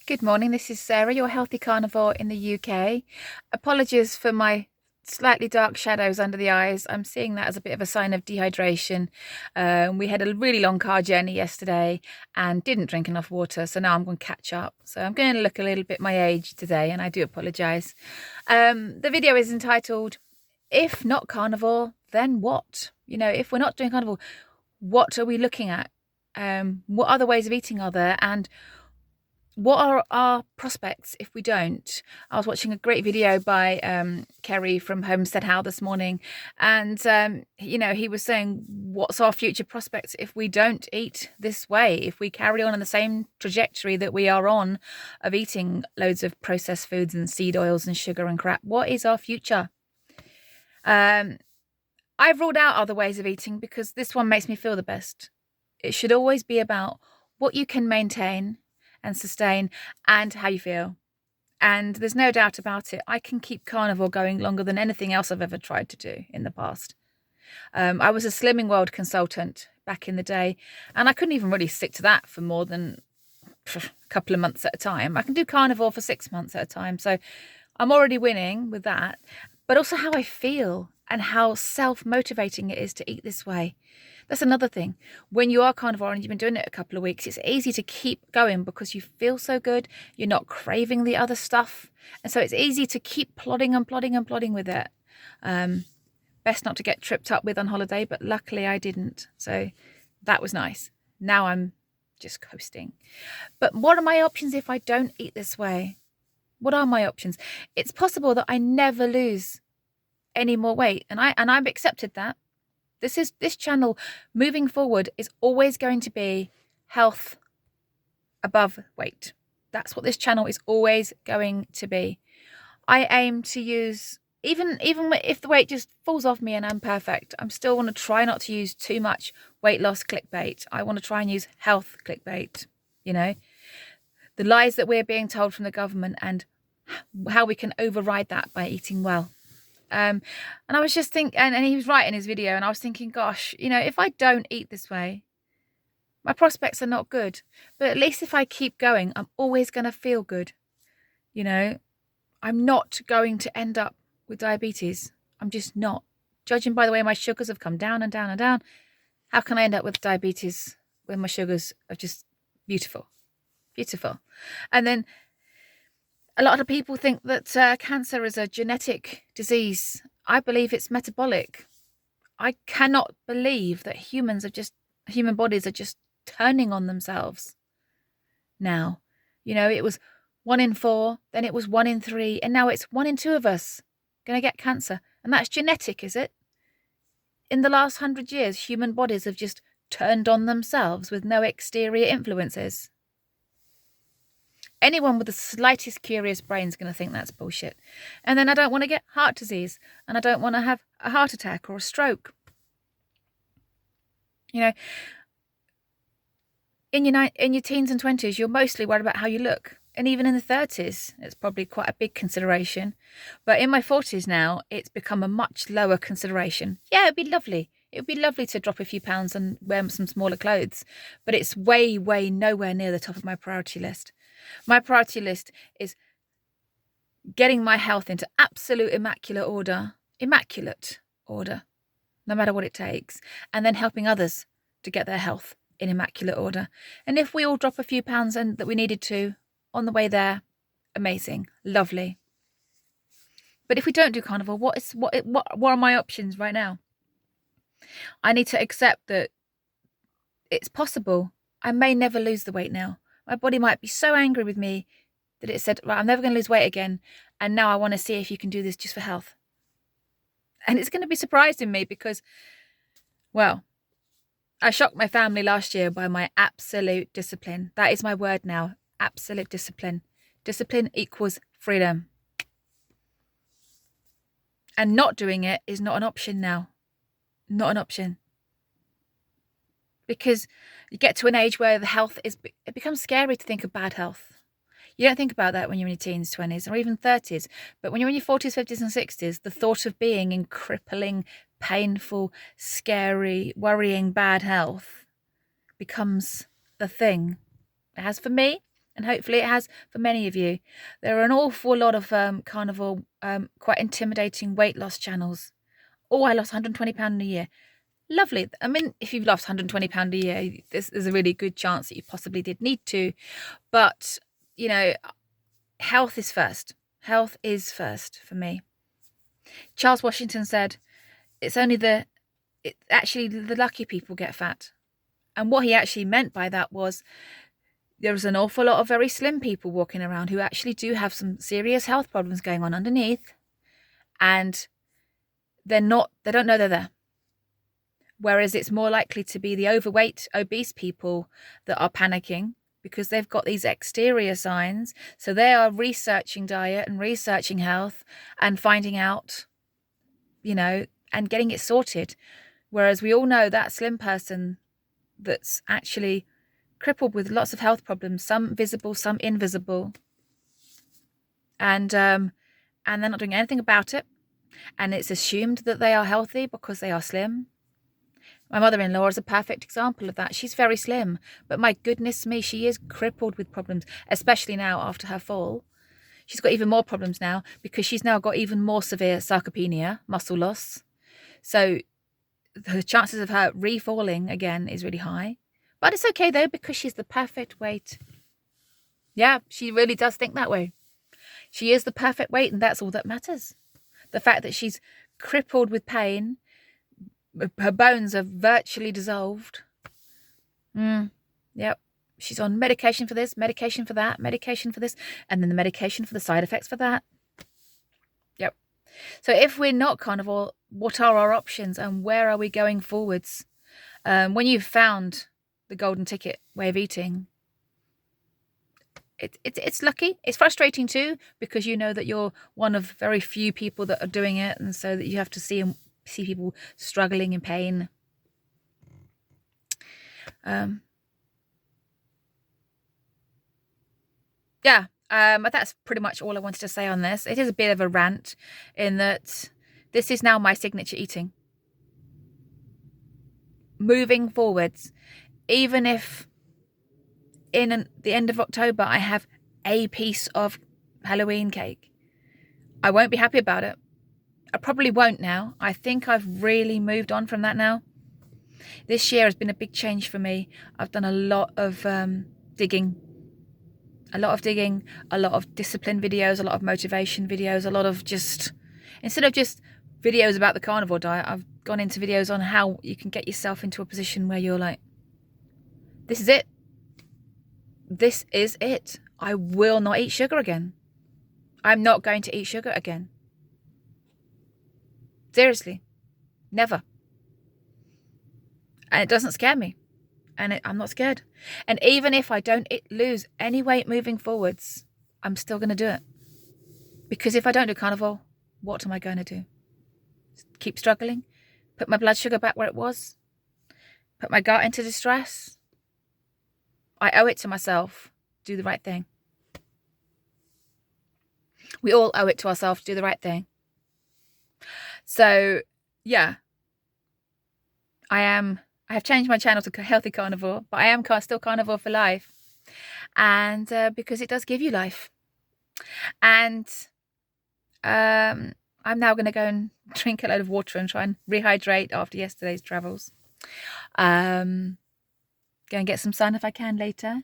Good morning, this is Sarah, your healthy carnivore in the UK. Apologies for my slightly dark shadows under the eyes. I'm seeing that as a bit of a sign of dehydration. We had a really long car journey yesterday and didn't drink enough water, so now I'm going to catch up. So I'm going to look a little bit my age today, and I do apologise. The video is entitled, If Not Carnivore, Then What? You know, if we're not doing carnivore, what are we looking at? What other ways of eating are there? And what are our prospects if we don't? I was watching a great video by Kerry from Homestead How this morning, and he was saying, what's our future prospects if we don't eat this way, if we carry on in the same trajectory that we are on of eating loads of processed foods and seed oils and sugar and crap? What is our future? I've ruled out other ways of eating because this one makes me feel the best. It should always be about what you can maintain and sustain and how you feel. And there's no doubt about it, I can keep carnivore going longer than anything else I've ever tried to do in the past. I was a Slimming World consultant back in the day, and I couldn't even really stick to that for more than a couple of months at a time. I can do carnivore for 6 months at a time, so I'm already winning with that. But also how I feel and how self-motivating it is to eat this way. That's another thing. When you are carnivore and you've been doing it a couple of weeks, it's easy to keep going because you feel so good. You're not craving the other stuff. And so it's easy to keep plodding and plodding and plodding with it. Best not to get tripped up with on holiday, but luckily I didn't. So that was nice. Now I'm just coasting. But what are my options if I don't eat this way? What are my options? It's possible that I never lose any more weight, and I've accepted that. This channel moving forward is always going to be health above weight. That's what this channel is always going to be. I aim to use, even if the weight just falls off me and I'm perfect, I'm still want to try not to use too much weight loss clickbait. I want to try and use health clickbait, the lies that we're being told from the government and how we can override that by eating well. And I was just thinking, and he was right in his video, and I was thinking, gosh, if I don't eat this way, my prospects are not good. But at least if I keep going, I'm always going to feel good. I'm not going to end up with diabetes. I'm just not. Judging by the way my sugars have come down and down and down, how can I end up with diabetes when my sugars are just beautiful? Beautiful. And then a lot of people think that cancer is a genetic disease. I believe it's metabolic. I cannot believe that human bodies are just turning on themselves now. It was 1 in 4, then it was 1 in 3, and now it's 1 in 2 of us going to get cancer. And that's genetic, is it? In the last 100 years, human bodies have just turned on themselves with no exterior influences. Anyone with the slightest curious brain is going to think that's bullshit. And then I don't want to get heart disease, and I don't want to have a heart attack or a stroke. In your teens and 20s, you're mostly worried about how you look. And even in the 30s, it's probably quite a big consideration. But in my 40s now, it's become a much lower consideration. Yeah, it'd be lovely. It would be lovely to drop a few pounds and wear some smaller clothes. But it's way, way nowhere near the top of my priority list. My priority list is getting my health into absolute immaculate order, no matter what it takes, and then helping others to get their health in immaculate order. And if we all drop a few pounds and that we needed to on the way there, amazing, lovely. But if we don't do carnivore, what are my options right now? I need to accept that it's possible I may never lose the weight now. My body might be so angry with me that it said, right, I'm never going to lose weight again. And now I want to see if you can do this just for health. And it's going to be surprising me because, well, I shocked my family last year by my absolute discipline. That is my word now. Absolute discipline. Discipline equals freedom. And not doing it is not an option now. Not an option. Because you get to an age where it becomes scary to think of bad health. You don't think about that when you're in your teens, 20s, or even 30s. But when you're in your 40s, 50s, and 60s, the thought of being in crippling, painful, scary, worrying bad health becomes the thing. It has for me, And hopefully it has for many of you. There are an awful lot of carnivore, quite intimidating weight loss channels. Oh, I lost 120 pounds in a year. Lovely. I mean, if you've lost 120 pounds a year, this is a really good chance that you possibly did need to. But, you know, health is first. Health is first for me. Charles Washington said, actually the lucky people get fat. And what he actually meant by that was there's an awful lot of very slim people walking around who actually do have some serious health problems going on underneath, and they don't know they're there. Whereas it's more likely to be the overweight, obese people that are panicking because they've got these exterior signs. So they are researching diet and researching health and finding out, you know, and getting it sorted. Whereas we all know that slim person that's actually crippled with lots of health problems, some visible, some invisible, and they're not doing anything about it, and it's assumed that they are healthy because they are slim. My mother-in-law is a perfect example of that. She's very slim, but my goodness me, she is crippled with problems, especially now after her fall. She's got even more problems now because she's now got even more severe sarcopenia, muscle loss. So the chances of her re-falling again is really high. But it's okay though, because she's the perfect weight. Yeah, she really does think that way. She is the perfect weight, and that's all that matters. The fact that she's crippled with pain, her bones are virtually dissolved. Yep. She's on medication for this, medication for that, medication for this, and then the medication for the side effects for that. Yep. So if we're not carnivore, what are our options and where are we going forwards? When you've found the golden ticket way of eating, it's lucky. It's frustrating too, because you know that you're one of very few people that are doing it, and so that you have to see people struggling in pain. Yeah, that's pretty much all I wanted to say on this. It is a bit of a rant in that this is now my signature eating. Moving forwards, even if in the end of October I have a piece of Halloween cake, I won't be happy about it. I probably won't now. I think I've really moved on from that now. This year has been a big change for me. I've done a lot of digging. A lot of discipline videos, a lot of motivation videos, a lot of just, instead of just videos about the carnivore diet, I've gone into videos on how you can get yourself into a position where you're like, this is it. This is it. I will not eat sugar again. I'm not going to eat sugar again. Seriously. Never. And it doesn't scare me. And I'm not scared. And even if I don't lose any weight moving forwards, I'm still going to do it. Because if I don't do carnivore, what am I going to do? Keep struggling? Put my blood sugar back where it was? Put my gut into distress? I owe it to myself. Do the right thing. We all owe it to ourselves to do the right thing. So, yeah. I have changed my channel to Healthy Carnivore, but I am still carnivore for life. And because it does give you life. And I'm now going to go and drink a load of water and try and rehydrate after yesterday's travels. Go and get some sun if I can later.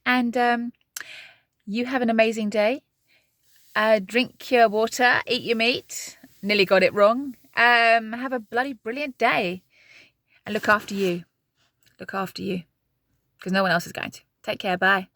And you have an amazing day. Drink your water, eat your meat. Nearly got it wrong. Have a bloody brilliant day. And look after you. Look after you. Because no one else is going to. Take care. Bye.